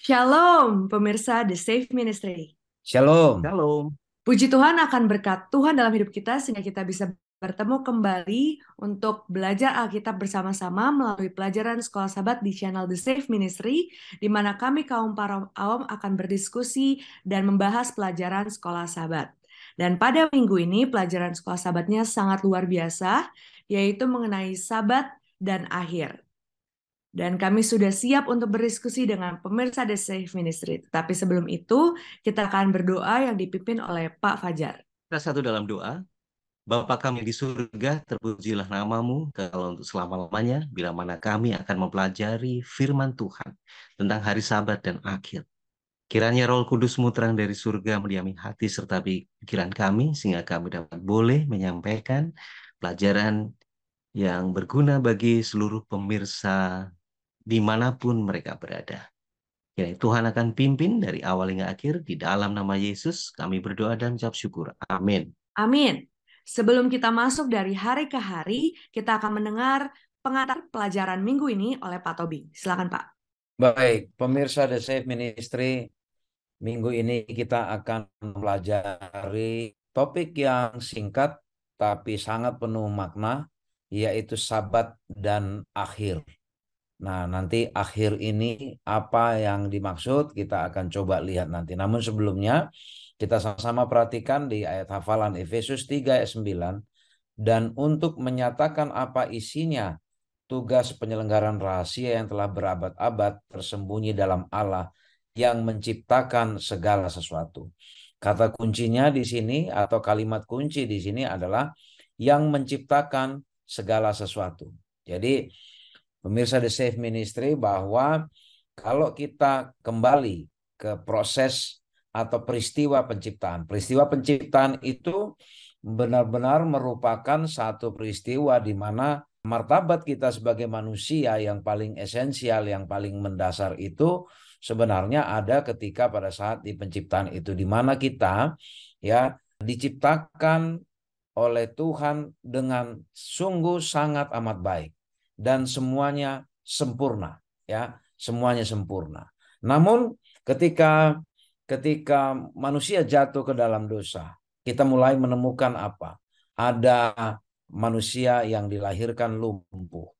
Shalom, pemirsa The Safe Ministry. Shalom. Shalom. Puji Tuhan akan berkat Tuhan dalam hidup kita sehingga kita bisa bertemu kembali untuk belajar Alkitab bersama-sama melalui pelajaran Sekolah Sabat di channel The Safe Ministry, di mana kami kaum para awam akan berdiskusi dan membahas pelajaran Sekolah Sabat. Dan pada minggu ini pelajaran Sekolah Sabatnya sangat luar biasa, yaitu mengenai Sabat dan akhir. Dan kami sudah siap untuk berdiskusi dengan pemirsa The Safe Ministry. Tapi sebelum itu, kita akan berdoa yang dipimpin oleh Pak Fajar. Kita satu dalam doa. Bapa kami di surga, terpujilah namamu, kalau untuk selama-lamanya, bila mana kami akan mempelajari firman Tuhan tentang hari Sabat dan akhir. Kiranya Roh Kudus-Mu terang dari surga mendiami hati serta pikiran kami, sehingga kami dapat boleh menyampaikan pelajaran yang berguna bagi seluruh pemirsa dimanapun mereka berada. Kiranya Tuhan akan pimpin dari awal hingga akhir. Di dalam nama Yesus kami berdoa dan ucap syukur. Amin. Amin. Sebelum kita masuk dari hari ke hari, kita akan mendengar pengantar pelajaran minggu ini oleh Pak Tobing. Silakan Pak. Baik, pemirsa The Safe Ministry, minggu ini kita akan mempelajari topik yang singkat tapi sangat penuh makna, yaitu Sabat dan akhir. Nah, nanti akhir ini apa yang dimaksud kita akan coba lihat nanti. Namun sebelumnya kita sama-sama perhatikan di ayat hafalan Efesus 3 ayat 9. Dan untuk menyatakan apa isinya, tugas penyelenggaraan rahasia yang telah berabad-abad tersembunyi dalam Allah yang menciptakan segala sesuatu. Kata kuncinya di sini atau kalimat kunci di sini adalah yang menciptakan segala sesuatu. Jadi pemirsa The Safe Ministry, bahwa kalau kita kembali ke proses atau peristiwa penciptaan itu benar-benar merupakan satu peristiwa di mana martabat kita sebagai manusia yang paling esensial, yang paling mendasar itu sebenarnya ada ketika pada saat di penciptaan itu, di mana kita ya diciptakan oleh Tuhan dengan sungguh sangat amat baik dan semuanya sempurna, ya, semuanya sempurna. Namun ketika manusia jatuh ke dalam dosa, kita mulai menemukan apa? Ada manusia yang dilahirkan lumpuh.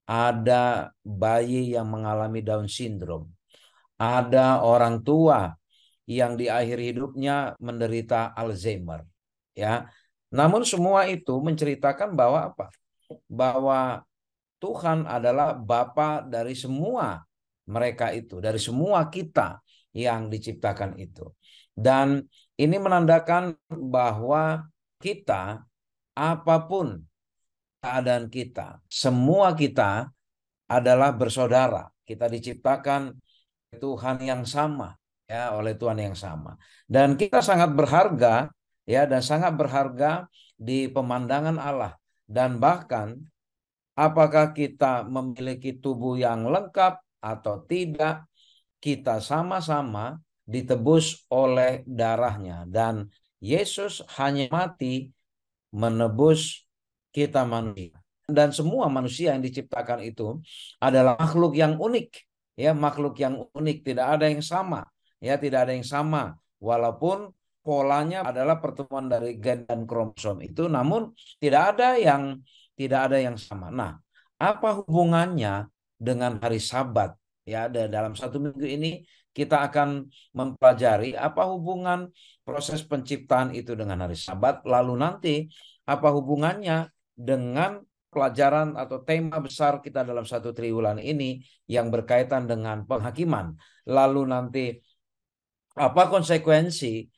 Ada bayi yang mengalami Down syndrome. Ada orang tua yang di akhir hidupnya menderita Alzheimer. Ya. Namun semua itu menceritakan bahwa apa? Bahwa Tuhan adalah Bapa dari semua mereka itu, dari semua kita yang diciptakan itu. Dan ini menandakan bahwa kita, apapun keadaan kita, semua kita adalah bersaudara. Kita diciptakan Tuhan yang sama, ya, oleh Tuhan yang sama. Dan kita sangat berharga, ya, dan sangat berharga di pemandangan Allah. Dan bahkan apakah kita memiliki tubuh yang lengkap atau tidak, kita sama-sama ditebus oleh darahnya. Dan Yesus hanya mati menebus kita manusia. Dan semua manusia yang diciptakan itu adalah makhluk yang unik. Ya, makhluk yang unik, tidak ada yang sama. Ya, tidak ada yang sama. Walaupun polanya adalah pertemuan dari gen dan kromosom itu, namun tidak ada yang sama. Nah, apa hubungannya dengan hari Sabat? Ya, dalam satu minggu ini kita akan mempelajari apa hubungan proses penciptaan itu dengan hari Sabat. Lalu nanti apa hubungannya dengan pelajaran atau tema besar kita dalam satu triwulan ini yang berkaitan dengan penghakiman. Lalu nanti apa konsekuensi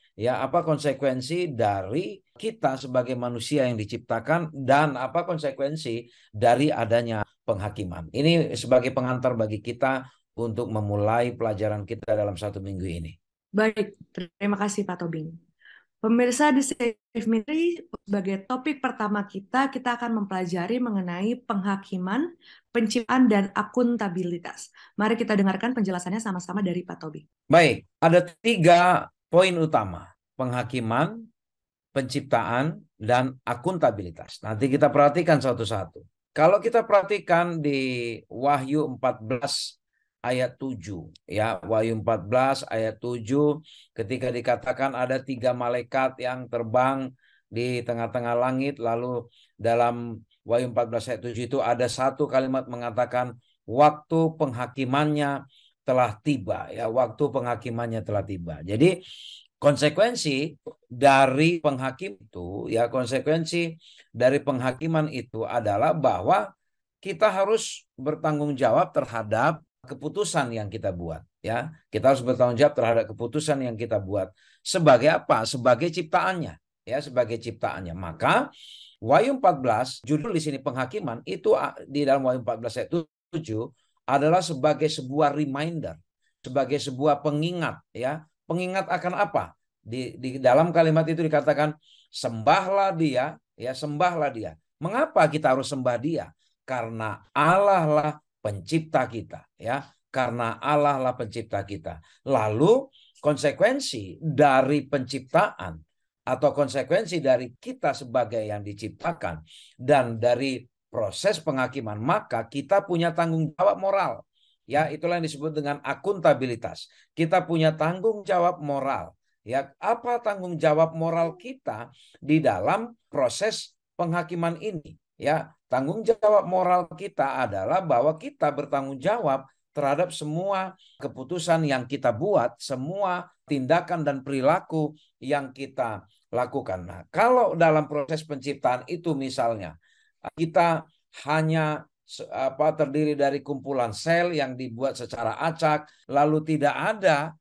dari kita sebagai manusia yang diciptakan, dan apa konsekuensi dari adanya penghakiman. Ini sebagai pengantar bagi kita untuk memulai pelajaran kita dalam satu minggu ini. Baik, terima kasih Pak Tobing. Pemirsa di Safe Ministry, sebagai topik pertama kita akan mempelajari mengenai penghakiman, penciptaan, dan akuntabilitas. Mari kita dengarkan penjelasannya sama-sama dari Pak Tobing. Baik, ada 3 poin utama: penghakiman, penciptaan, dan akuntabilitas. Nanti kita perhatikan satu-satu. Kalau kita perhatikan di Wahyu 14 ayat 7. Ya, Wahyu 14 ayat 7 ketika dikatakan ada 3 malaikat yang terbang di tengah-tengah langit, lalu dalam Wahyu 14 ayat 7 itu ada satu kalimat mengatakan waktu penghakimannya telah tiba, ya, waktu penghakimannya telah tiba. Jadi konsekuensi dari penghakim itu, ya, konsekuensi dari penghakiman itu adalah bahwa kita harus bertanggung jawab terhadap keputusan yang kita buat, ya. Kita harus bertanggung jawab terhadap keputusan yang kita buat. Sebagai apa? Sebagai ciptaannya, ya, sebagai ciptaannya. Maka Wahyu 14 judul di sini penghakiman itu di dalam Wahyu 14 ayat 7 adalah sebagai sebuah reminder, sebagai sebuah pengingat, ya. Pengingat akan apa? Di dalam kalimat itu dikatakan sembahlah dia, ya, sembahlah dia. Mengapa kita harus sembah dia? Karena Allah lah pencipta kita, ya. Karena Allah lah pencipta kita. Lalu konsekuensi dari penciptaan atau konsekuensi dari kita sebagai yang diciptakan dan dari proses penghakiman, maka kita punya tanggung jawab moral. Ya, itulah yang disebut dengan akuntabilitas. Kita punya tanggung jawab moral. Ya, apa tanggung jawab moral kita di dalam proses penghakiman ini? Ya, tanggung jawab moral kita adalah bahwa kita bertanggung jawab terhadap semua keputusan yang kita buat, semua tindakan dan perilaku yang kita lakukan. Nah, kalau dalam proses penciptaan itu misalnya kita hanya terdiri dari kumpulan sel yang dibuat secara acak, lalu tidak ada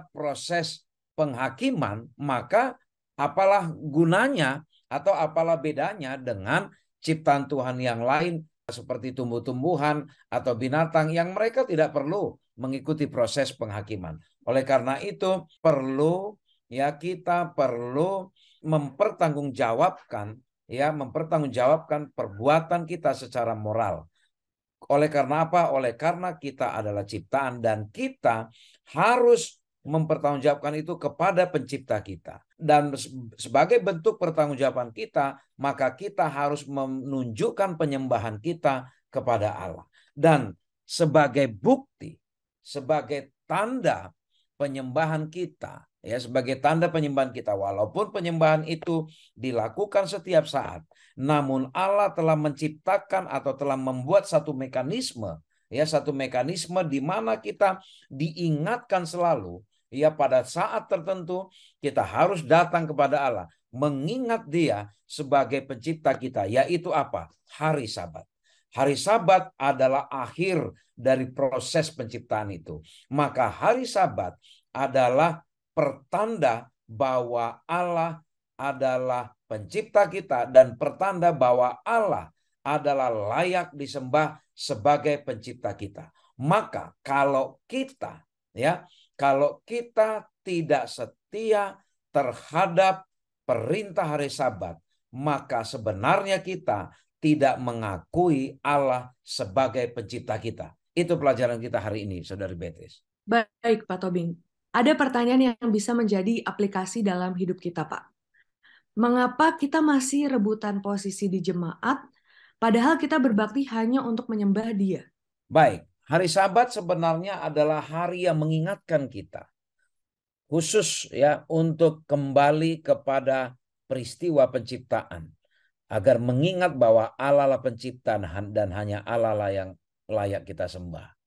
proses penghakiman, maka apalah gunanya atau apalah bedanya dengan ciptaan Tuhan yang lain seperti tumbuh-tumbuhan atau binatang yang mereka tidak perlu mengikuti proses penghakiman. Oleh karena itu kita perlu mempertanggungjawabkan perbuatan kita secara moral. Oleh karena apa? Oleh karena kita adalah ciptaan dan kita harus mempertanggungjawabkan itu kepada pencipta kita. Dan sebagai bentuk pertanggungjawaban kita, maka kita harus menunjukkan penyembahan kita kepada Allah. Dan sebagai bukti, sebagai tanda penyembahan kita, ya, sebagai tanda penyembahan kita, walaupun penyembahan itu dilakukan setiap saat, namun Allah telah menciptakan atau telah membuat satu mekanisme, ya, satu mekanisme di mana kita diingatkan selalu, ya, pada saat tertentu kita harus datang kepada Allah, mengingat Dia sebagai pencipta kita, yaitu apa? Hari Sabat. Hari Sabat adalah akhir dari proses penciptaan itu. Maka hari Sabat adalah pertanda bahwa Allah adalah pencipta kita dan pertanda bahwa Allah adalah layak disembah sebagai pencipta kita. Maka kalau kita tidak setia terhadap perintah hari Sabat, maka sebenarnya kita tidak mengakui Allah sebagai pencipta kita. Itu pelajaran kita hari ini, Saudari Beatrice. Baik, Pak Tobing. Ada pertanyaan yang bisa menjadi aplikasi dalam hidup kita, Pak. Mengapa kita masih rebutan posisi di jemaat, padahal kita berbakti hanya untuk menyembah Dia? Baik, hari Sabat sebenarnya adalah hari yang mengingatkan kita. Khusus, ya, untuk kembali kepada peristiwa penciptaan. Agar mengingat bahwa Allah lah pencipta dan hanya Allah lah yang layak kita sembah.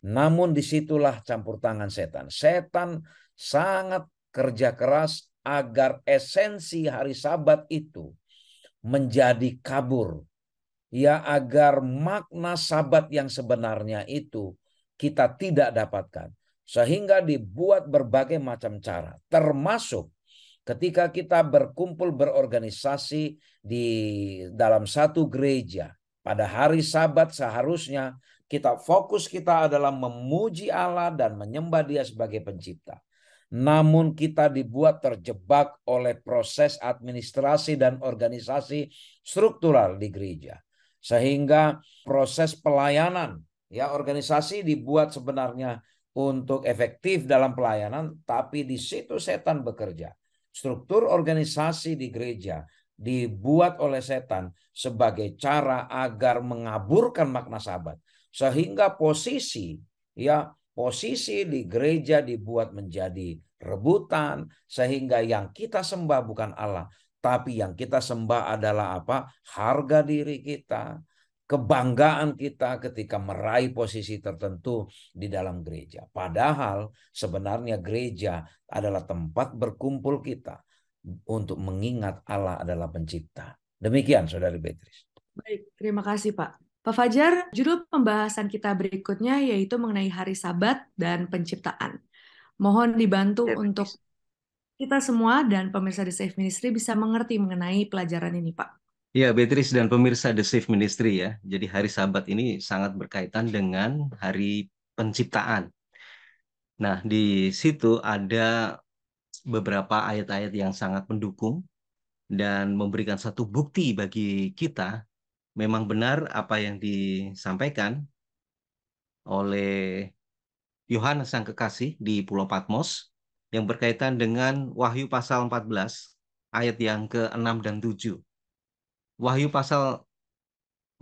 Namun disitulah campur tangan setan. Setan sangat kerja keras agar esensi hari Sabat itu menjadi kabur. Ya, agar makna Sabat yang sebenarnya itu kita tidak dapatkan. Sehingga dibuat berbagai macam cara. Termasuk ketika kita berkumpul berorganisasi di dalam satu gereja, pada hari Sabat seharusnya fokus kita adalah memuji Allah dan menyembah Dia sebagai pencipta. Namun kita dibuat terjebak oleh proses administrasi dan organisasi struktural di gereja. Sehingga proses pelayanan, ya, organisasi dibuat sebenarnya untuk efektif dalam pelayanan, tapi di situ setan bekerja. Struktur organisasi di gereja dibuat oleh setan sebagai cara agar mengaburkan makna Sabat. Sehingga posisi di gereja dibuat menjadi rebutan, sehingga yang kita sembah bukan Allah, tapi yang kita sembah adalah apa? Harga diri kita, kebanggaan kita ketika meraih posisi tertentu di dalam gereja. Padahal sebenarnya gereja adalah tempat berkumpul kita untuk mengingat Allah adalah pencipta. Demikian, Saudari Beatrice. Baik, terima kasih Pak. Pak Fajar, judul pembahasan kita berikutnya yaitu mengenai hari Sabat dan penciptaan. Mohon dibantu Ya, untuk Beatrice. kita semua dan pemirsa The Safe Ministry bisa mengerti mengenai pelajaran ini, Pak. Ya, Beatrice dan pemirsa The Safe Ministry ya. Jadi hari Sabat ini sangat berkaitan dengan hari penciptaan. Nah, di situ ada beberapa ayat-ayat yang sangat mendukung dan memberikan satu bukti bagi kita memang benar apa yang disampaikan oleh Yohanes yang kekasih di Pulau Patmos yang berkaitan dengan Wahyu pasal 14 ayat yang ke-6 dan 7. Wahyu pasal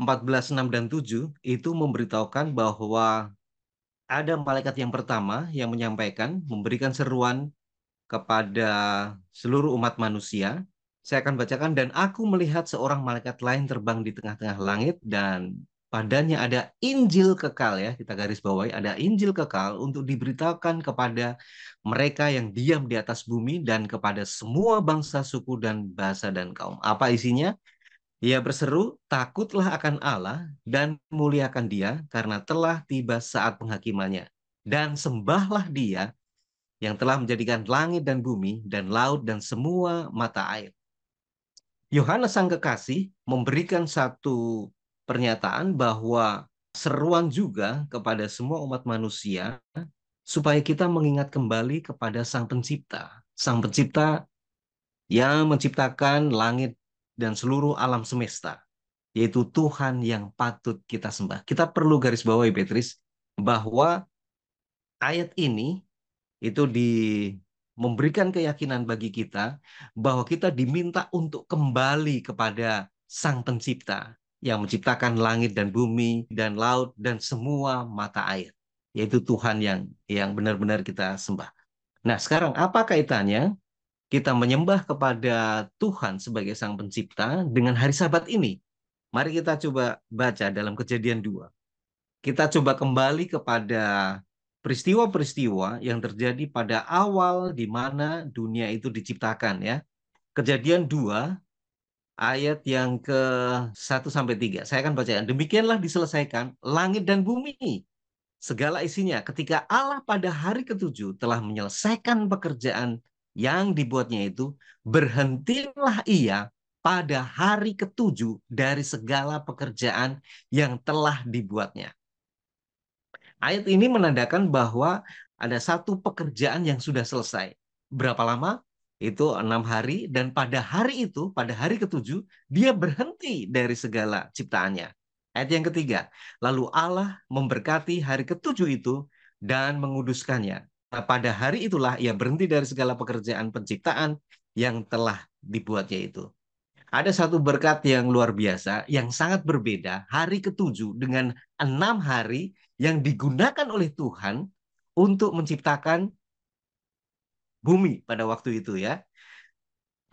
14, 6 dan 7 itu memberitahukan bahwa ada malaikat yang pertama yang menyampaikan, memberikan seruan kepada seluruh umat manusia. Saya akan bacakan, dan aku melihat seorang malaikat lain terbang di tengah-tengah langit, dan padanya ada Injil kekal, ya kita garis bawahi, ada Injil kekal untuk diberitakan kepada mereka yang diam di atas bumi dan kepada semua bangsa, suku, dan bahasa dan kaum. Apa isinya? Ia berseru, takutlah akan Allah dan muliakan Dia karena telah tiba saat penghakimannya. Dan sembahlah Dia yang telah menjadikan langit dan bumi dan laut dan semua mata air. Yohanes sang kekasih memberikan satu pernyataan bahwa seruan juga kepada semua umat manusia supaya kita mengingat kembali kepada Sang Pencipta. Sang Pencipta yang menciptakan langit dan seluruh alam semesta, yaitu Tuhan yang patut kita sembah. Kita perlu garis bawahi, Beatrice, bahwa ayat ini itu memberikan keyakinan bagi kita bahwa kita diminta untuk kembali kepada Sang Pencipta yang menciptakan langit dan bumi dan laut dan semua mata air, yaitu Tuhan yang benar-benar kita sembah. Nah, sekarang apa kaitannya kita menyembah kepada Tuhan sebagai Sang Pencipta dengan hari Sabat ini? Mari kita coba baca dalam Kejadian 2. Kita coba kembali kepada peristiwa-peristiwa yang terjadi pada awal di mana dunia itu diciptakan, ya. Kejadian 2 ayat yang ke-1-3. Saya akan bacakan. Demikianlah diselesaikan langit dan bumi, segala isinya, ketika Allah pada hari ke-7 telah menyelesaikan pekerjaan yang dibuatnya itu, berhentilah Ia pada hari ke-7 dari segala pekerjaan yang telah dibuatnya. Ayat ini menandakan bahwa ada satu pekerjaan yang sudah selesai. Berapa lama? Itu 6 hari, dan pada hari itu, pada hari ke-7, dia berhenti dari segala ciptaannya. Ayat yang ketiga, lalu Allah memberkati hari ke-7 itu dan menguduskannya. Nah, pada hari itulah ia berhenti dari segala pekerjaan penciptaan yang telah dibuatnya itu. Ada satu berkat yang luar biasa, yang sangat berbeda, hari ke-7 dengan 6 hari yang digunakan oleh Tuhan untuk menciptakan bumi pada waktu itu, ya.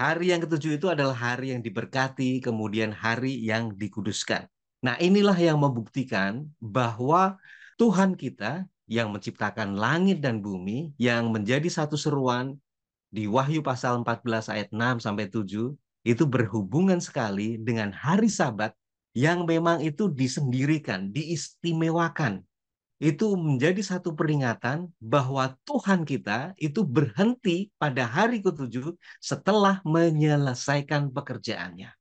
Hari yang ke-7 itu adalah hari yang diberkati, kemudian hari yang dikuduskan. Nah, inilah yang membuktikan bahwa Tuhan kita yang menciptakan langit dan bumi, yang menjadi satu seruan di Wahyu pasal 14 ayat 6-7, itu berhubungan sekali dengan hari Sabat yang memang itu disendirikan, diistimewakan. Itu menjadi satu peringatan bahwa Tuhan kita itu berhenti pada hari ke-7 setelah menyelesaikan pekerjaannya.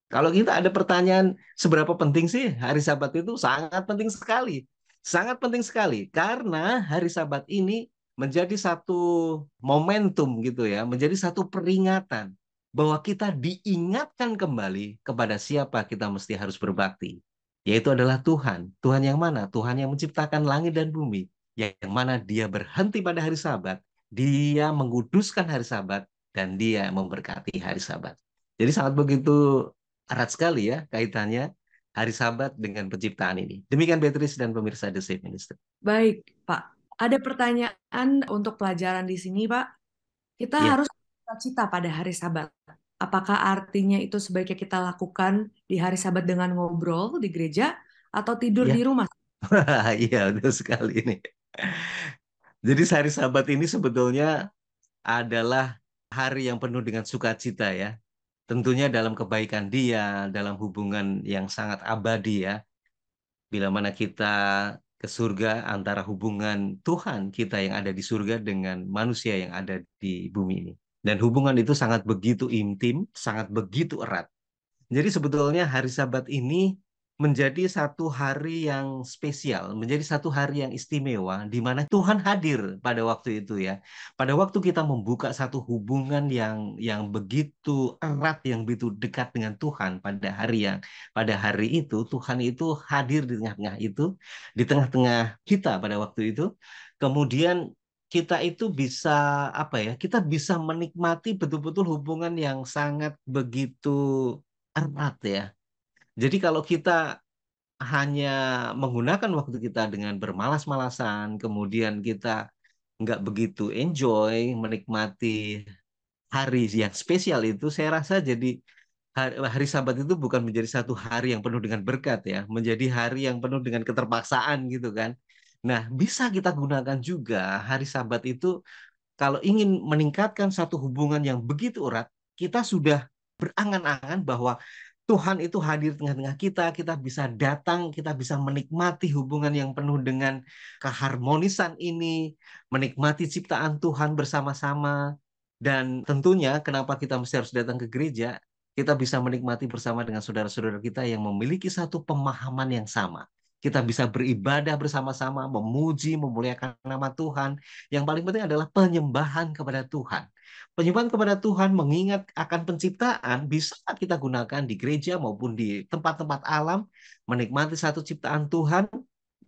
Kalau kita ada pertanyaan, seberapa penting sih hari Sabat itu? Sangat penting sekali. Sangat penting sekali. Karena hari Sabat ini menjadi satu momentum gitu ya, menjadi satu peringatan bahwa kita diingatkan kembali kepada siapa kita mesti harus berbakti. Yaitu adalah Tuhan. Tuhan yang mana? Tuhan yang menciptakan langit dan bumi. Yang mana dia berhenti pada hari Sabat. Dia menguduskan hari Sabat. Dan dia memberkati hari Sabat. Jadi sangat begitu erat sekali ya kaitannya hari Sabat dengan penciptaan ini. Demikian Beatrice dan pemirsa The Safe Ministry. Baik, Pak. Ada pertanyaan untuk pelajaran di sini, Pak. Kita Ya, harus cita pada hari Sabat. Apakah artinya itu sebaiknya kita lakukan di hari Sabat dengan ngobrol di gereja atau tidur ya. di rumah? Iya, betul sekali ini. Jadi hari Sabat ini sebetulnya adalah hari yang penuh dengan sukacita ya. Tentunya dalam kebaikan dia, dalam hubungan yang sangat abadi ya. Bila mana kita ke surga antara hubungan Tuhan kita yang ada di surga dengan manusia yang ada di bumi ini. Dan hubungan itu sangat begitu intim, sangat begitu erat. Jadi sebetulnya hari Sabat ini menjadi satu hari yang spesial, menjadi satu hari yang istimewa, di mana Tuhan hadir pada waktu itu ya. Pada waktu kita membuka satu hubungan yang begitu erat, yang begitu dekat dengan Tuhan pada hari itu Tuhan itu hadir di tengah-tengah itu, di tengah-tengah kita pada waktu itu. Kemudian kita itu bisa apa ya? Kita bisa menikmati betul-betul hubungan yang sangat begitu erat ya. Jadi kalau kita hanya menggunakan waktu kita dengan bermalas-malasan, kemudian kita nggak begitu enjoy, menikmati hari yang spesial itu, saya rasa jadi hari Sabat itu bukan menjadi satu hari yang penuh dengan berkat ya, menjadi hari yang penuh dengan keterpaksaan gitu kan. Nah, bisa kita gunakan juga hari Sabat itu kalau ingin meningkatkan satu hubungan yang begitu erat, kita sudah berangan-angan bahwa Tuhan itu hadir tengah-tengah kita, kita bisa datang, kita bisa menikmati hubungan yang penuh dengan keharmonisan ini, menikmati ciptaan Tuhan bersama-sama. Dan tentunya kenapa kita mesti harus datang ke gereja, kita bisa menikmati bersama dengan saudara-saudara kita yang memiliki satu pemahaman yang sama. Kita bisa beribadah bersama-sama, memuji, memuliakan nama Tuhan. Yang paling penting adalah penyembahan kepada Tuhan. Penyembahan kepada Tuhan mengingat akan penciptaan bisa kita gunakan di gereja maupun di tempat-tempat alam, menikmati satu ciptaan Tuhan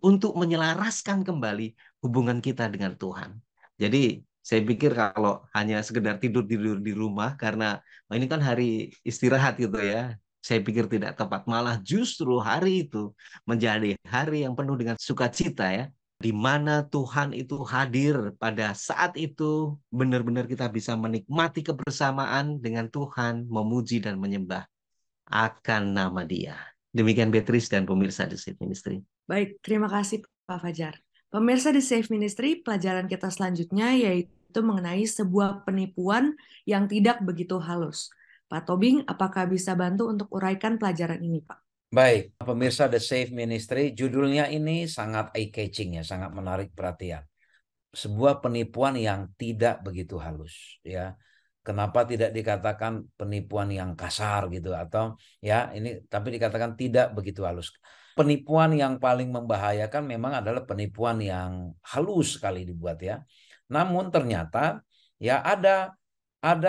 untuk menyelaraskan kembali hubungan kita dengan Tuhan. Jadi saya pikir kalau hanya sekedar tidur-tidur di rumah karena ini kan hari istirahat gitu ya. Saya pikir tidak tepat, malah justru hari itu menjadi hari yang penuh dengan sukacita ya, di mana Tuhan itu hadir pada saat itu, benar-benar kita bisa menikmati kebersamaan dengan Tuhan, memuji dan menyembah akan nama Dia. Demikian Beatrice dan pemirsa di Safe Ministry. Baik, terima kasih Pak Fajar. Pemirsa di Safe Ministry, pelajaran kita selanjutnya yaitu mengenai sebuah penipuan yang tidak begitu halus. Pak Tobing, apakah bisa bantu untuk uraikan pelajaran ini, Pak? Baik, pemirsa The Safe Ministry, judulnya ini sangat eye-catching ya, sangat menarik perhatian. Sebuah penipuan yang tidak begitu halus ya. Kenapa tidak dikatakan penipuan yang kasar gitu atau ya ini tapi dikatakan tidak begitu halus. Penipuan yang paling membahayakan memang adalah penipuan yang halus sekali dibuat ya. Namun ternyata ya ada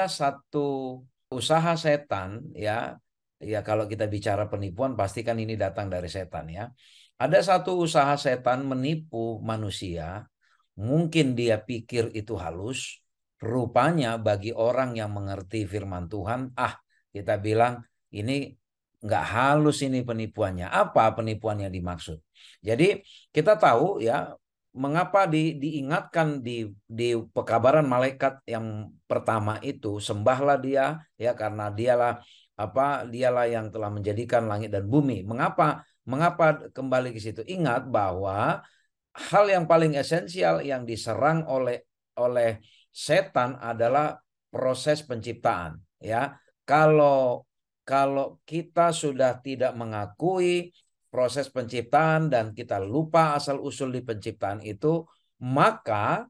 satu usaha setan ya. Ya kalau kita bicara penipuan pasti kan ini datang dari setan ya. Ada satu usaha setan menipu manusia. Mungkin dia pikir itu halus, rupanya bagi orang yang mengerti firman Tuhan, kita bilang ini nggak halus ini penipuannya. Apa penipuan yang dimaksud? Jadi kita tahu ya mengapa diingatkan di pekabaran malaikat yang pertama itu sembahlah dia ya karena dialah yang telah menjadikan langit dan bumi. Mengapa kembali ke situ? Ingat bahwa hal yang paling esensial yang diserang oleh setan adalah proses penciptaan ya. Kalau kita sudah tidak mengakui proses penciptaan dan kita lupa asal usul di penciptaan itu, maka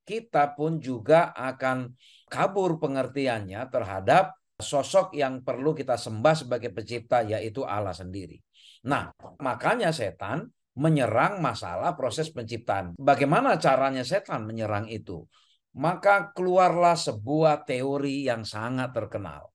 kita pun juga akan kabur pengertiannya terhadap sosok yang perlu kita sembah sebagai pencipta, yaitu Allah sendiri. Nah, makanya setan menyerang masalah proses penciptaan. Bagaimana caranya setan menyerang itu? Maka keluarlah sebuah teori yang sangat terkenal.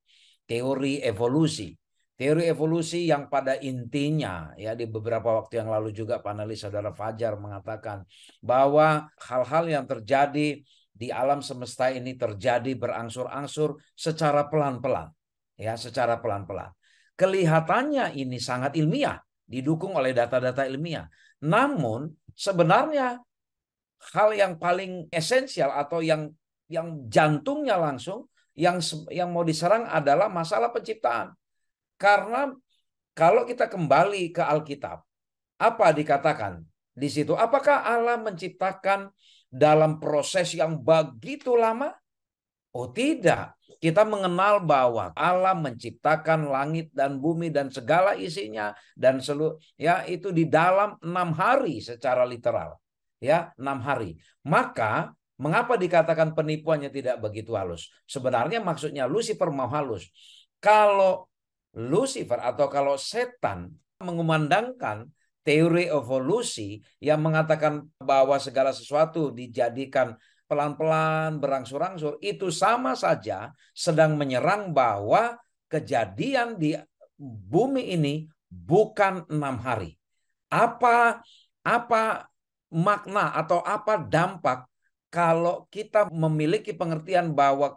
Teori evolusi. Teori evolusi yang pada intinya ya di beberapa waktu yang lalu juga panelis saudara Fajar mengatakan bahwa hal-hal yang terjadi di alam semesta ini terjadi berangsur-angsur secara pelan-pelan. Ya, secara pelan-pelan. Kelihatannya ini sangat ilmiah, didukung oleh data-data ilmiah. Namun sebenarnya hal yang paling esensial atau yang jantungnya langsung yang mau diserang adalah masalah penciptaan. Karena kalau kita kembali ke Alkitab, apa dikatakan di situ? Apakah Allah menciptakan dalam proses yang begitu lama? Oh tidak. Kita mengenal bahwa Allah menciptakan langit dan bumi dan segala isinya dan ya itu di dalam 6 hari secara literal. Ya, 6 hari. Maka mengapa dikatakan penipuannya tidak begitu halus? Sebenarnya maksudnya Lucifer mau halus. Kalau Lucifer atau kalau setan mengumandangkan teori evolusi yang mengatakan bahwa segala sesuatu dijadikan pelan-pelan berangsur-angsur, itu sama saja sedang menyerang bahwa kejadian di bumi ini bukan 6 hari. Apa makna atau apa dampak kalau kita memiliki pengertian bahwa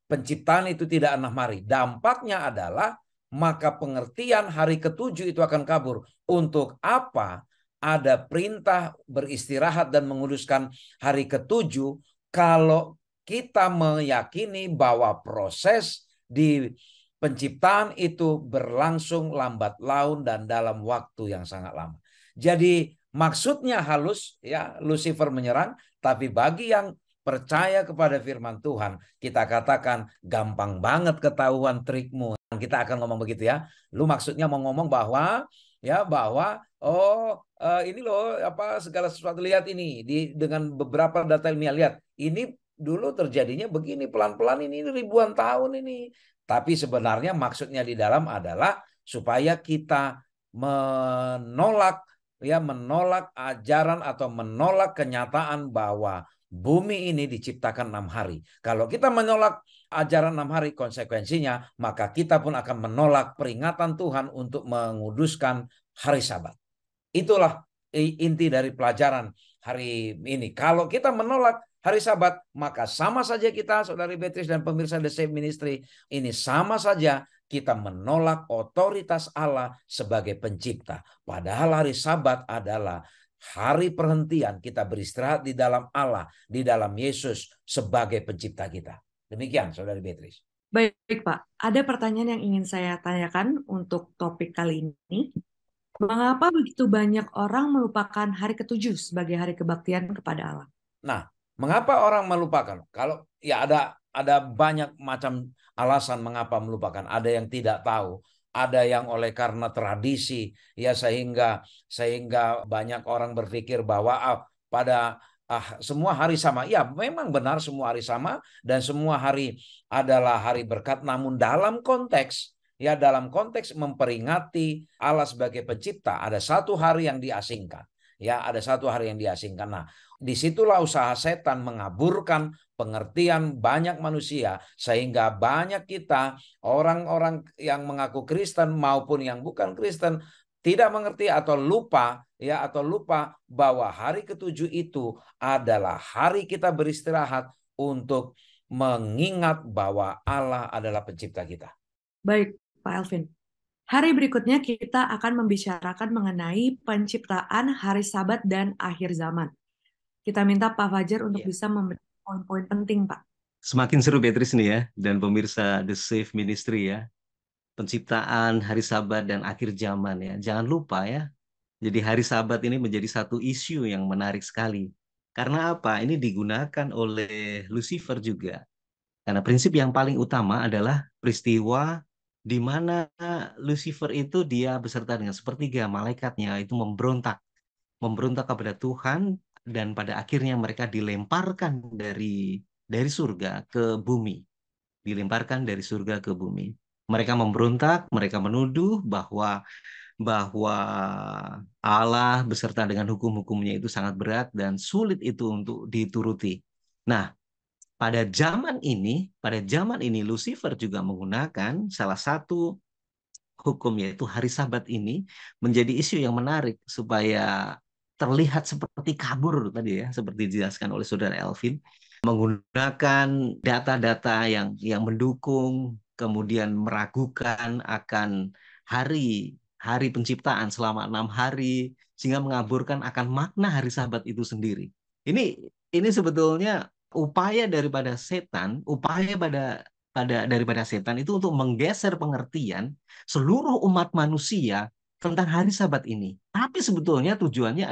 penciptaan itu tidak 6 hari? Dampaknya adalah maka pengertian hari ke-7 itu akan kabur. Untuk apa ada perintah beristirahat dan menguduskan hari ke-7 kalau kita meyakini bahwa proses di penciptaan itu berlangsung lambat laun dan dalam waktu yang sangat lama. Jadi maksudnya halus, ya, Lucifer menyerang, tapi bagi yang percaya kepada firman Tuhan, kita katakan gampang banget ketahuan trikmu. Kita akan ngomong begitu ya. Lu maksudnya mau ngomong bahwa ini loh apa segala sesuatu, lihat ini dengan beberapa data ilmiah, lihat ini dulu terjadinya begini pelan-pelan ini ribuan tahun ini. Tapi sebenarnya maksudnya di dalam adalah supaya kita menolak ajaran atau menolak kenyataan bahwa bumi ini diciptakan 6 hari. Kalau kita menolak ajaran 6 hari, konsekuensinya maka kita pun akan menolak peringatan Tuhan untuk menguduskan hari Sabat. Itulah inti dari pelajaran hari ini. Kalau kita menolak hari Sabat, maka sama saja kita, Saudari Beatrice dan pemirsa The Safe Ministry, ini sama saja kita menolak otoritas Allah sebagai pencipta. Padahal hari Sabat adalah hari perhentian, kita beristirahat di dalam Allah, di dalam Yesus sebagai pencipta kita. Demikian, Saudari Beatrice. Baik, Pak. Ada pertanyaan yang ingin saya tanyakan untuk topik kali ini. Mengapa begitu banyak orang melupakan hari ke-7 sebagai hari kebaktian kepada Allah? Nah, mengapa orang melupakan? Kalau ya ada banyak macam alasan mengapa melupakan. Ada yang tidak tahu, ada yang oleh karena tradisi, ya sehingga banyak orang berpikir bahwa semua hari sama. Ya, memang benar semua hari sama dan semua hari adalah hari berkat, namun dalam konteks memperingati Allah sebagai pencipta, ada satu hari yang diasingkan. Ya, ada satu hari yang diasingkan. Nah, disitulah usaha setan mengaburkan pengertian banyak manusia, sehingga banyak kita, orang-orang yang mengaku Kristen maupun yang bukan Kristen, tidak mengerti atau lupa bahwa hari ke-7 itu adalah hari kita beristirahat untuk mengingat bahwa Allah adalah pencipta kita. Baik, Pak Elvin. Hari berikutnya kita akan membicarakan mengenai penciptaan hari Sabat dan akhir zaman. Kita minta Pak Fajar untuk bisa memberi poin-poin penting, Pak. Semakin seru Beatrice nih ya, dan pemirsa The Safe Ministry ya. Penciptaan hari Sabat dan akhir zaman ya. Jangan lupa ya. Jadi hari Sabat ini menjadi satu isu yang menarik sekali. Karena apa? Ini digunakan oleh Lucifer juga. Karena prinsip yang paling utama adalah peristiwa di mana Lucifer itu dia beserta dengan sepertiga malaikatnya itu memberontak kepada Tuhan, dan pada akhirnya mereka dilemparkan dari surga ke bumi. Dilemparkan dari surga ke bumi. Mereka memberontak, mereka menuduh bahwa Allah beserta dengan hukum-hukumnya itu sangat berat dan sulit itu untuk dituruti. Nah, pada zaman ini Lucifer juga menggunakan salah satu hukum, yaitu hari Sabat ini menjadi isu yang menarik supaya terlihat seperti kabur tadi ya, seperti dijelaskan oleh Saudara Elvin, menggunakan data-data yang mendukung, kemudian meragukan akan hari penciptaan selama 6 hari, sehingga mengaburkan akan makna hari Sabat itu sendiri. Ini sebetulnya upaya daripada setan, daripada setan itu untuk menggeser pengertian seluruh umat manusia tentang hari Sabat ini. Tapi sebetulnya tujuannya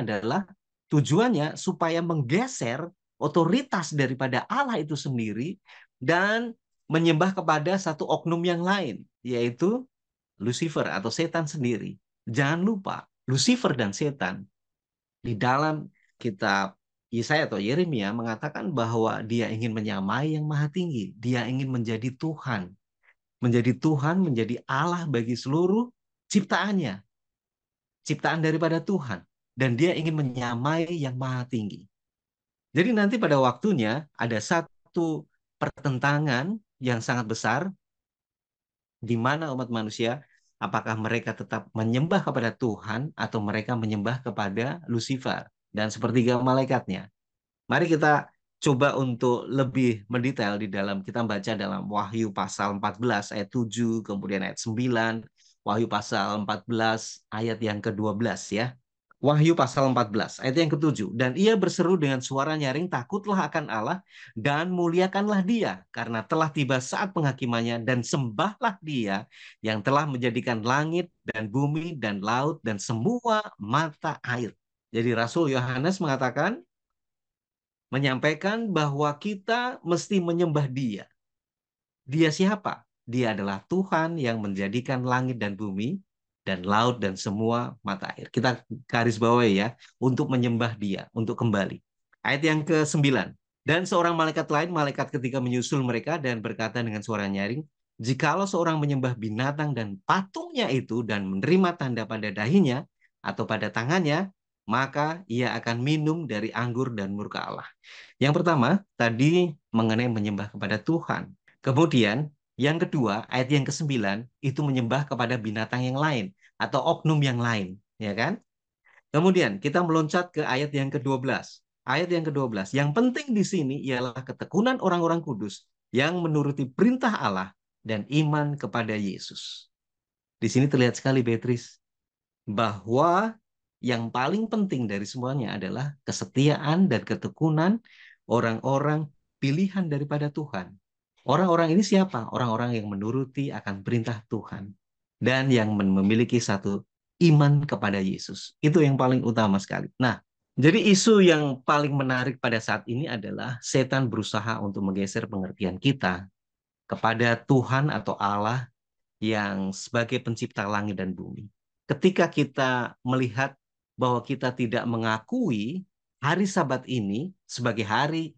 supaya menggeser otoritas daripada Allah itu sendiri dan menyembah kepada satu oknum yang lain, yaitu Lucifer atau setan sendiri. Jangan lupa, Lucifer dan setan di dalam kitab Yesaya atau Yeremia mengatakan bahwa dia ingin menyamai yang maha tinggi. Dia ingin menjadi Tuhan. Menjadi Tuhan, menjadi Allah bagi seluruh ciptaannya. Ciptaan daripada Tuhan. Dan dia ingin menyamai yang maha tinggi. Jadi nanti pada waktunya ada satu pertentangan yang sangat besar di mana umat manusia apakah mereka tetap menyembah kepada Tuhan atau mereka menyembah kepada Lucifer dan sepertiga malaikatnya. Mari kita coba untuk lebih mendetail di dalam kita baca dalam Wahyu pasal 14 ayat 7, kemudian ayat 9, Wahyu pasal 14 ayat yang ke-12 ya. Wahyu pasal 14 ayat yang ke-7. Dan ia berseru dengan suara nyaring, takutlah akan Allah dan muliakanlah dia, karena telah tiba saat penghakimannya, dan sembahlah dia yang telah menjadikan langit dan bumi dan laut dan semua mata air. Jadi Rasul Yohanes menyampaikan bahwa kita mesti menyembah dia. Dia siapa? Dia adalah Tuhan yang menjadikan langit dan bumi dan laut dan semua mata air. Kita garis bawahi ya, untuk menyembah dia, untuk kembali. Ayat yang ke-9. Dan seorang malaikat lain, malaikat ketika menyusul mereka dan berkata dengan suara nyaring, jikalau seorang menyembah binatang dan patungnya itu dan menerima tanda pada dahinya atau pada tangannya, maka ia akan minum dari anggur dan murka Allah. Yang pertama, tadi mengenai menyembah kepada Tuhan. Kemudian, yang kedua, ayat yang ke-9, itu menyembah kepada binatang yang lain atau oknum yang lain, ya kan? Kemudian, kita meloncat ke ayat yang ke-12. Ayat yang ke-12, yang penting di sini ialah ketekunan orang-orang kudus yang menuruti perintah Allah dan iman kepada Yesus. Di sini terlihat sekali, Beatrice, bahwa yang paling penting dari semuanya adalah kesetiaan dan ketekunan orang-orang pilihan daripada Tuhan. Orang-orang ini siapa? Orang-orang yang menuruti akan perintah Tuhan dan yang memiliki satu iman kepada Yesus. Itu yang paling utama sekali. Nah, jadi isu yang paling menarik pada saat ini adalah setan berusaha untuk menggeser pengertian kita kepada Tuhan atau Allah yang sebagai pencipta langit dan bumi. Ketika kita melihat bahwa kita tidak mengakui hari Sabat ini sebagai hari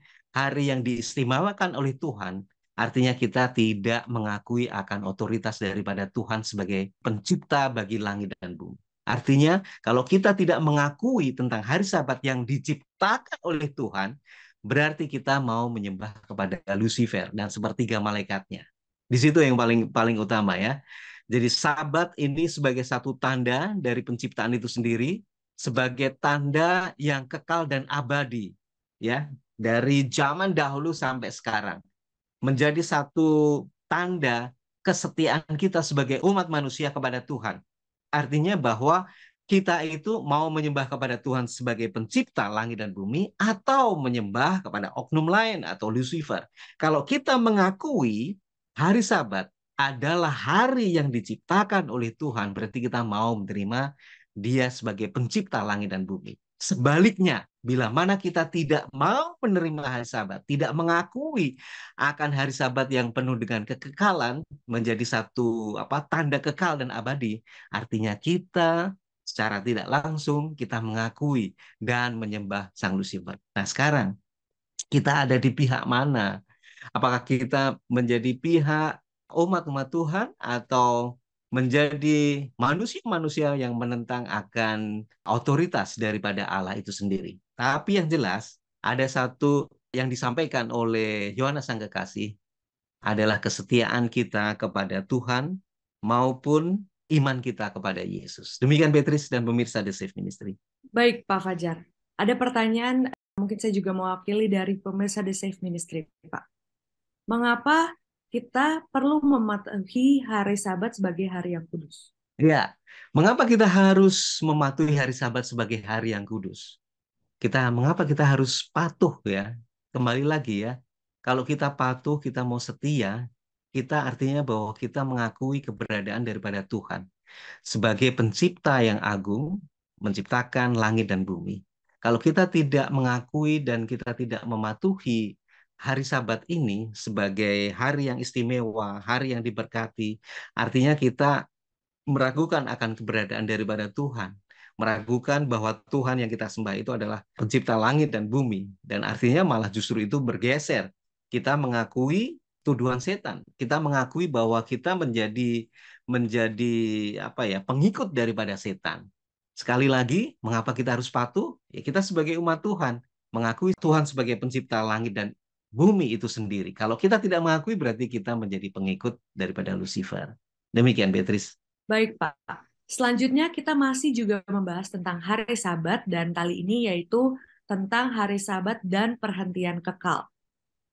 yang diistimewakan oleh Tuhan, artinya kita tidak mengakui akan otoritas daripada Tuhan sebagai pencipta bagi langit dan bumi. Artinya, kalau kita tidak mengakui tentang hari Sabat yang diciptakan oleh Tuhan, berarti kita mau menyembah kepada Lucifer dan sepertiga malaikatnya. Di situ yang paling utama ya. Jadi Sabat ini sebagai satu tanda dari penciptaan itu sendiri, sebagai tanda yang kekal dan abadi, ya, dari zaman dahulu sampai sekarang, menjadi satu tanda kesetiaan kita sebagai umat manusia kepada Tuhan. Artinya bahwa kita itu mau menyembah kepada Tuhan sebagai pencipta langit dan bumi atau menyembah kepada oknum lain atau Lucifer. Kalau kita mengakui hari Sabat adalah hari yang diciptakan oleh Tuhan, berarti kita mau menerima dia sebagai pencipta langit dan bumi. Sebaliknya, bila mana kita tidak mau menerima hari Sabat, tidak mengakui akan hari Sabat yang penuh dengan kekekalan menjadi satu tanda kekal dan abadi, artinya kita secara tidak langsung kita mengakui dan menyembah Sang Lucifer. Nah, sekarang kita ada di pihak mana? Apakah kita menjadi pihak umat-umat Tuhan atau menjadi manusia-manusia yang menentang akan otoritas daripada Allah itu sendiri? Tapi yang jelas, ada satu yang disampaikan oleh Yohanes Sang Kekasih adalah kesetiaan kita kepada Tuhan maupun iman kita kepada Yesus. Demikian Beatrice dan pemirsa The Safe Ministry. Baik, Pak Fajar. Ada pertanyaan, mungkin saya juga mewakili dari pemirsa The Safe Ministry, Pak. Mengapa kita perlu mematuhi hari Sabat sebagai hari yang kudus? Ya, mengapa kita harus mematuhi hari Sabat sebagai hari yang kudus? Mengapa kita harus patuh ya? Kembali lagi ya, kalau kita patuh, kita mau setia, kita artinya bahwa kita mengakui keberadaan daripada Tuhan sebagai pencipta yang agung, menciptakan langit dan bumi. Kalau kita tidak mengakui dan kita tidak mematuhi hari Sabat ini sebagai hari yang istimewa, hari yang diberkati, artinya kita meragukan akan keberadaan daripada Tuhan, meragukan bahwa Tuhan yang kita sembah itu adalah pencipta langit dan bumi, dan artinya malah justru itu bergeser. Kita mengakui tuduhan setan, kita mengakui bahwa kita menjadi menjadi apa ya, pengikut daripada setan. Sekali lagi, mengapa kita harus patuh? Ya, kita sebagai umat Tuhan mengakui Tuhan sebagai pencipta langit dan bumi itu sendiri. Kalau kita tidak mengakui, berarti kita menjadi pengikut daripada Lucifer. Demikian, Beatrice. Baik, Pak. Selanjutnya kita masih juga membahas tentang hari Sabat dan kali ini yaitu tentang hari Sabat dan perhentian kekal.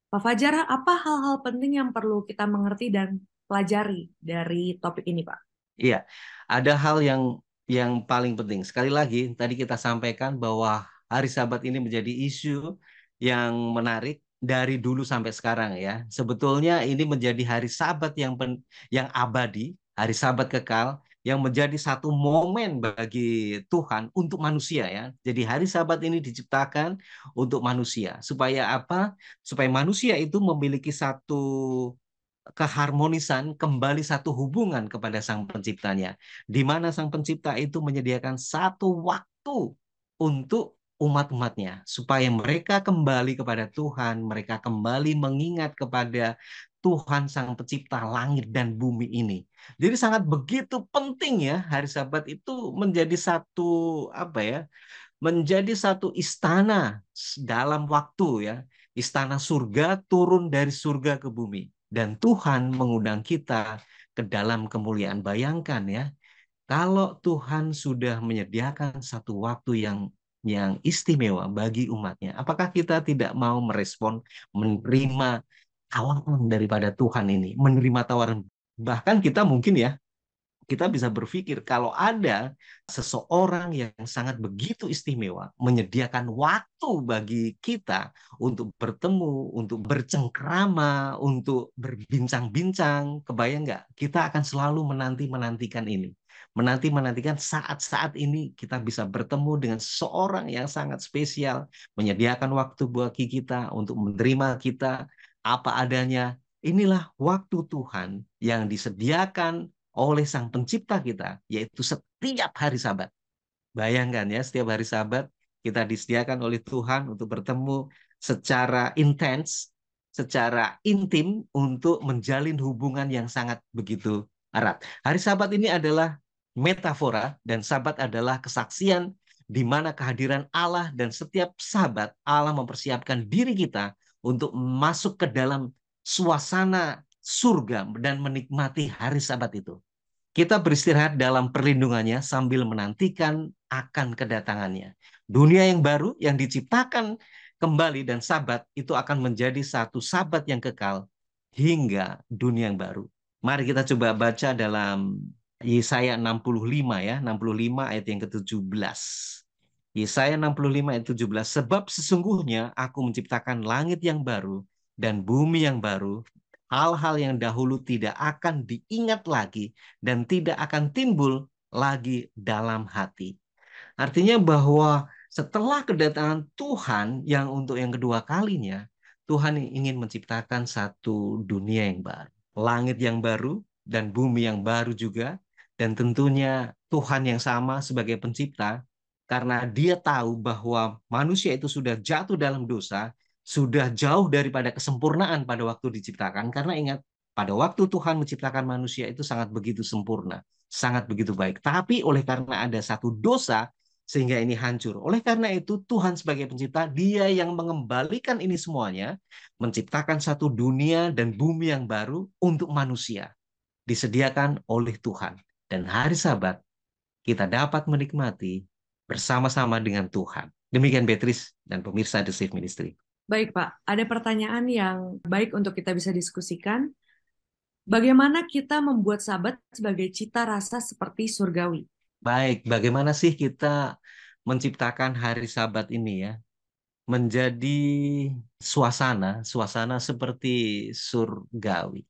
Pak Fajar, apa hal-hal penting yang perlu kita mengerti dan pelajari dari topik ini, Pak? Iya, ada hal yang paling penting. Sekali lagi, tadi kita sampaikan bahwa hari Sabat ini menjadi isu yang menarik dari dulu sampai sekarang ya. Sebetulnya ini menjadi hari Sabat yang abadi, hari Sabat kekal, yang menjadi satu momen bagi Tuhan untuk manusia ya. Jadi hari Sabat ini diciptakan untuk manusia. Supaya apa? Supaya manusia itu memiliki satu keharmonisan, kembali satu hubungan kepada Sang Penciptanya, di mana Sang Pencipta itu menyediakan satu waktu untuk umat-umatnya, supaya mereka kembali kepada Tuhan, mereka kembali mengingat kepada Tuhan Sang Pencipta langit dan bumi ini. Jadi sangat begitu penting ya, hari Sabat itu menjadi satu apa ya, menjadi satu istana dalam waktu ya. Istana surga turun dari surga ke bumi. Dan Tuhan mengundang kita ke dalam kemuliaan. Bayangkan ya, kalau Tuhan sudah menyediakan satu waktu yang istimewa bagi umatnya, apakah kita tidak mau merespon, menerima tawaran daripada Tuhan ini, menerima tawaran. Bahkan kita mungkin ya, kita bisa berpikir kalau ada seseorang yang sangat begitu istimewa menyediakan waktu bagi kita untuk bertemu, untuk bercengkrama, untuk berbincang-bincang, kebayang nggak? Kita akan selalu menanti-menantikan ini. Menanti-menantikan saat-saat ini kita bisa bertemu dengan seorang yang sangat spesial, menyediakan waktu bagi kita untuk menerima kita apa adanya. Inilah waktu Tuhan yang disediakan oleh Sang Pencipta kita, yaitu setiap hari Sabat. Bayangkan ya, setiap hari Sabat kita disediakan oleh Tuhan untuk bertemu secara intens, secara intim untuk menjalin hubungan yang sangat begitu erat. Hari Sabat ini adalah metafora dan Sabat adalah kesaksian di mana kehadiran Allah, dan setiap Sabat Allah mempersiapkan diri kita untuk masuk ke dalam suasana surga dan menikmati hari Sabat itu. Kita beristirahat dalam perlindungannya sambil menantikan akan kedatangannya. Dunia yang baru yang diciptakan kembali dan Sabat itu akan menjadi satu Sabat yang kekal hingga dunia yang baru. Mari kita coba baca dalam Yesaya 65 ya, 65 ayat yang ke-17. Yesaya 65 ayat 17, sebab sesungguhnya aku menciptakan langit yang baru dan bumi yang baru, hal-hal yang dahulu tidak akan diingat lagi dan tidak akan timbul lagi dalam hati. Artinya bahwa setelah kedatangan Tuhan yang untuk yang kedua kalinya, Tuhan ingin menciptakan satu dunia yang baru, langit yang baru dan bumi yang baru juga, dan tentunya Tuhan yang sama sebagai pencipta, karena dia tahu bahwa manusia itu sudah jatuh dalam dosa, sudah jauh daripada kesempurnaan pada waktu diciptakan. Karena ingat, pada waktu Tuhan menciptakan manusia itu sangat begitu sempurna, sangat begitu baik. Tapi oleh karena ada satu dosa, sehingga ini hancur. Oleh karena itu, Tuhan sebagai pencipta, dia yang mengembalikan ini semuanya, menciptakan satu dunia dan bumi yang baru untuk manusia, disediakan oleh Tuhan. Dan hari Sabat, kita dapat menikmati bersama-sama dengan Tuhan. Demikian Beatrice dan pemirsa The Safe Ministry. Baik, Pak. Ada pertanyaan yang baik untuk kita bisa diskusikan. Bagaimana kita membuat Sabat sebagai cita rasa seperti surgawi? Baik, bagaimana sih kita menciptakan hari Sabat ini ya? Menjadi suasana seperti surgawi.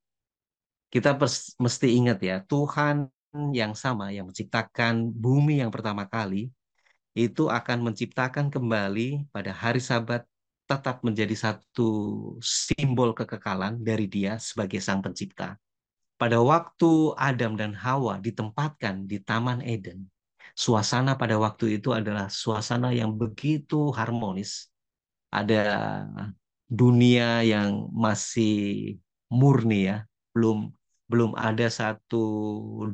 Kita mesti ingat ya, Tuhan yang sama yang menciptakan bumi yang pertama kali itu akan menciptakan kembali pada hari Sabat, tetap menjadi satu simbol kekekalan dari Dia sebagai Sang Pencipta. Pada waktu Adam dan Hawa ditempatkan di Taman Eden, suasana pada waktu itu adalah suasana yang begitu harmonis. Ada dunia yang masih murni ya, belum belum ada satu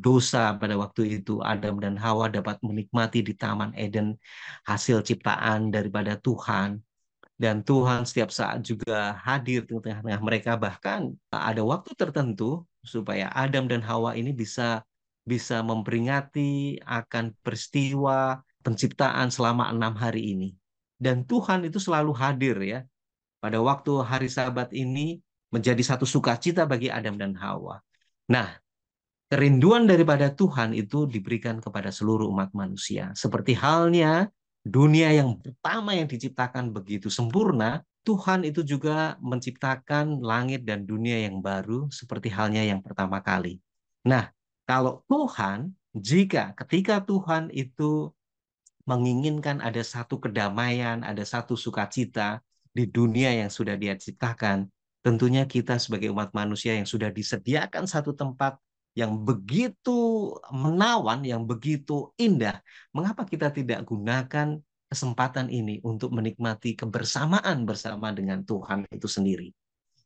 dosa pada waktu itu. Adam dan Hawa dapat menikmati di Taman Eden hasil ciptaan daripada Tuhan. Dan Tuhan setiap saat juga hadir di tengah-tengah mereka. Bahkan ada waktu tertentu supaya Adam dan Hawa ini bisa bisa memperingati akan peristiwa penciptaan selama 6 hari ini. Dan Tuhan itu selalu hadir ya. Pada waktu hari Sabat ini menjadi satu sukacita bagi Adam dan Hawa. Nah, kerinduan daripada Tuhan itu diberikan kepada seluruh umat manusia. Seperti halnya dunia yang pertama yang diciptakan begitu sempurna, Tuhan itu juga menciptakan langit dan dunia yang baru seperti halnya yang pertama kali. Nah, kalau Tuhan, ketika Tuhan itu menginginkan ada satu kedamaian, ada satu sukacita di dunia yang sudah Dia ciptakan, tentunya kita sebagai umat manusia yang sudah disediakan satu tempat yang begitu menawan, yang begitu indah, mengapa kita tidak gunakan kesempatan ini untuk menikmati kebersamaan bersama dengan Tuhan itu sendiri?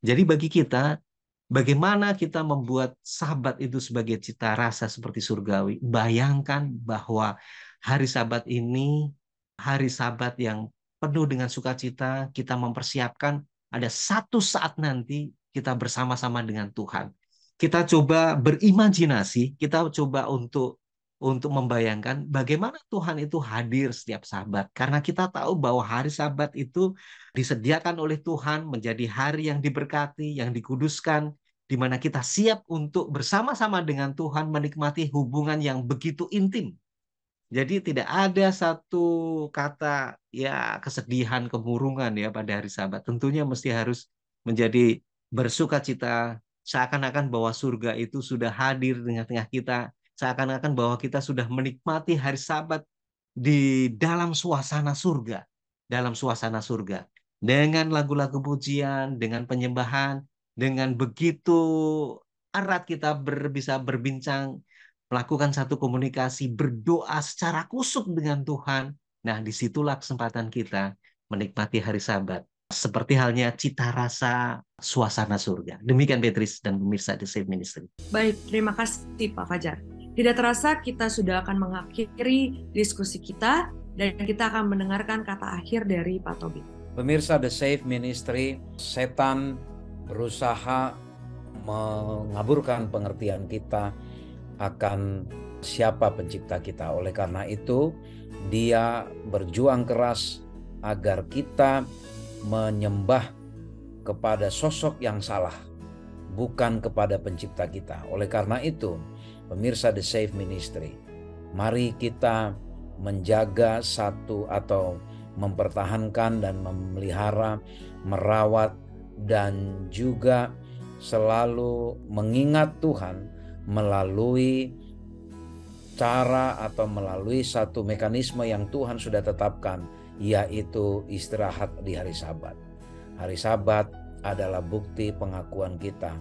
Jadi bagi kita, bagaimana kita membuat Sabat itu sebagai cita rasa seperti surgawi? Bayangkan bahwa hari Sabat ini, hari Sabat yang penuh dengan sukacita, kita mempersiapkan ada satu saat nanti kita bersama-sama dengan Tuhan. Kita coba berimajinasi, kita coba untuk membayangkan bagaimana Tuhan itu hadir setiap Sabat. Karena kita tahu bahwa hari Sabat itu disediakan oleh Tuhan menjadi hari yang diberkati, yang dikuduskan, di mana kita siap untuk bersama-sama dengan Tuhan menikmati hubungan yang begitu intim. Jadi tidak ada satu kata ya kesedihan, kemurungan ya pada hari Sabat. Tentunya mesti harus menjadi bersukacita, seakan-akan bahwa surga itu sudah hadir di tengah-tengah kita, seakan-akan bahwa kita sudah menikmati hari Sabat di dalam suasana surga, dalam suasana surga. Dengan lagu-lagu pujian, dengan penyembahan, dengan begitu erat kita bisa berbincang, melakukan satu komunikasi, berdoa secara kusuk dengan Tuhan. Nah, disitulah kesempatan kita menikmati hari Sabat. Seperti halnya cita rasa suasana surga. Demikian Beatrice dan pemirsa The Safe Ministry. Baik, terima kasih Pak Fajar. Tidak terasa kita sudah akan mengakhiri diskusi kita dan kita akan mendengarkan kata akhir dari Pak Tobi. Pemirsa The Safe Ministry, setan berusaha mengaburkan pengertian kita akan siapa pencipta kita. Oleh karena itu, dia berjuang keras agar kita menyembah kepada sosok yang salah, bukan kepada pencipta kita. Oleh karena itu, pemirsa The Safe Ministry, mari kita menjaga satu atau mempertahankan dan memelihara, merawat, dan juga selalu mengingat Tuhan melalui cara atau melalui satu mekanisme yang Tuhan sudah tetapkan, yaitu istirahat di hari Sabat. Hari Sabat adalah bukti pengakuan kita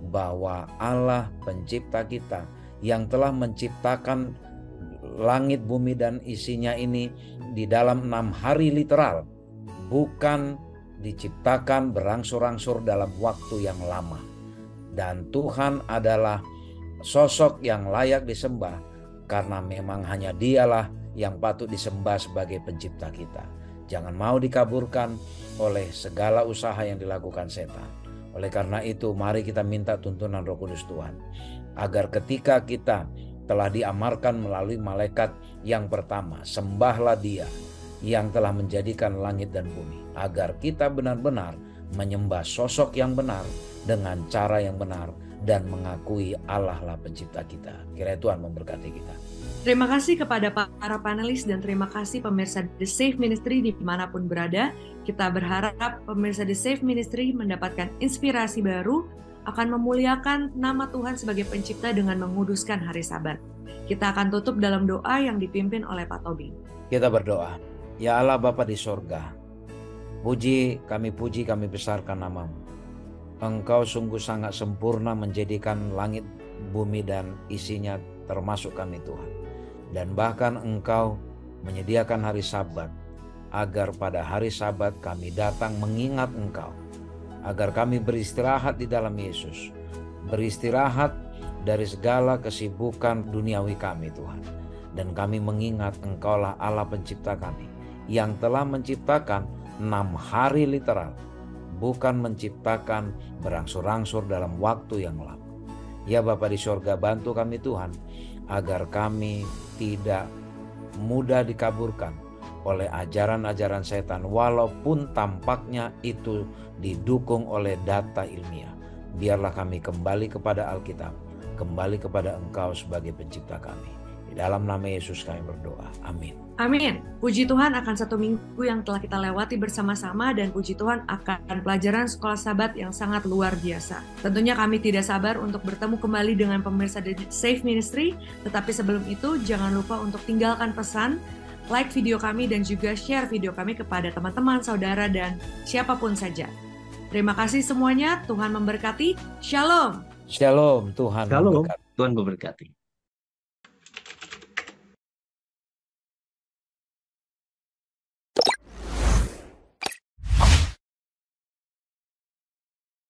bahwa Allah pencipta kita yang telah menciptakan langit, bumi, dan isinya ini di dalam 6 hari literal, bukan diciptakan berangsur-angsur dalam waktu yang lama. Dan Tuhan adalah sosok yang layak disembah karena memang hanya Dialah yang patut disembah sebagai pencipta kita. Jangan mau dikaburkan oleh segala usaha yang dilakukan setan. Oleh karena itu, mari kita minta tuntunan Roh Kudus Tuhan agar ketika kita telah diamarkan melalui malaikat yang pertama, sembahlah Dia yang telah menjadikan langit dan bumi, agar kita benar-benar menyembah sosok yang benar dengan cara yang benar, dan mengakui Allah lah pencipta kita. Kiranya Tuhan memberkati kita. Terima kasih kepada para panelis dan terima kasih pemirsa The Safe Ministry dimanapun berada. Kita berharap pemirsa The Safe Ministry mendapatkan inspirasi baru, akan memuliakan nama Tuhan sebagai pencipta dengan menguduskan hari Sabat. Kita akan tutup dalam doa yang dipimpin oleh Pak Tobing. Kita berdoa. Ya Allah Bapa di sorga, puji, kami besarkan namamu. Engkau sungguh sangat sempurna menjadikan langit, bumi dan isinya termasuk kami Tuhan. Dan bahkan Engkau menyediakan hari Sabat, agar pada hari Sabat kami datang mengingat Engkau, agar kami beristirahat di dalam Yesus, beristirahat dari segala kesibukan duniawi kami Tuhan. Dan kami mengingat Engkaulah Allah pencipta kami, yang telah menciptakan 6 hari literal, bukan menciptakan berangsur-angsur dalam waktu yang lama. Ya Bapa di sorga, bantu kami Tuhan, agar kami tidak mudah dikaburkan oleh ajaran-ajaran setan, walaupun tampaknya itu didukung oleh data ilmiah. Biarlah kami kembali kepada Alkitab, kembali kepada Engkau sebagai pencipta kami. Di dalam nama Yesus kami berdoa. Amin. Amin. Puji Tuhan akan 1 minggu yang telah kita lewati bersama-sama, dan puji Tuhan akan pelajaran sekolah Sabat yang sangat luar biasa. Tentunya kami tidak sabar untuk bertemu kembali dengan pemirsa The Safe Ministry, tetapi sebelum itu jangan lupa untuk tinggalkan pesan, like video kami, dan juga share video kami kepada teman-teman, saudara, dan siapapun saja. Terima kasih semuanya, Tuhan memberkati. Shalom. Shalom, Tuhan Shalom, memberkati. Tuhan memberkati.